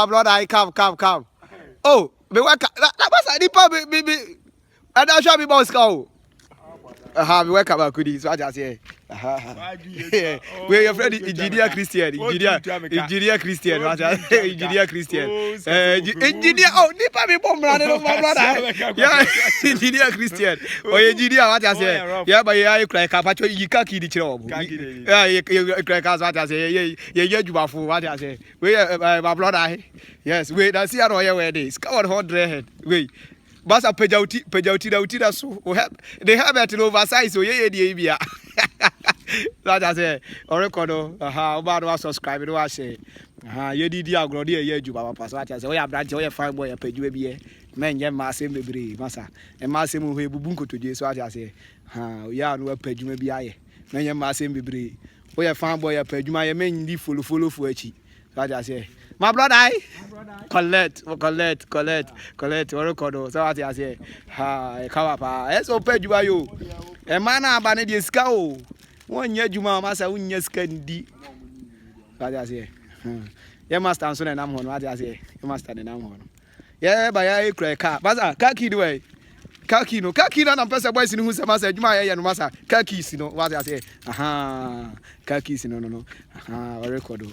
Blood, I come. Oh, me work. That was a deeper baby. And I shall be boss go. We work about goodies. What I say. Where your friend engineer Christian. Engineer Christian. Engineer Christian. Engineer. Oh, nipa me bomb running on my brother. Yeah, engineer Christian. Oh, engineer. What I say. Yeah, but yeah, you cry. Capacho. You can't kill the job. Yeah, you cry. What I say. Yeah, you are for what I say. Where my brother. Yes, wait. I see how where days. Come on, hold head. Wait. Basa pejauti da so they have it oversize so yeah dia that I say or record about to subscribe do I say ye di agro dey ye aju baba pass what I say we branch we fine boy peju bi e men ye ma say bebre masa e ma say mu ho ebubu nkotoje so what I say ya no peju bi aye men ye ma say bebre we fine boy peju ma ye men di follow fu achi what I say. My brother, collect, or record. So what I say, Kawapa, it's open to you. A man, I'm a scow. 1 year, you must have one year's candy. What I say, you must answer and I'm on what I say. You must stand and I'm on. Yeah, by a crack, but kaki the way. Kaki no, and person boys in who's a master, you might and master, kakis, you know what I say. Kakis, no, record.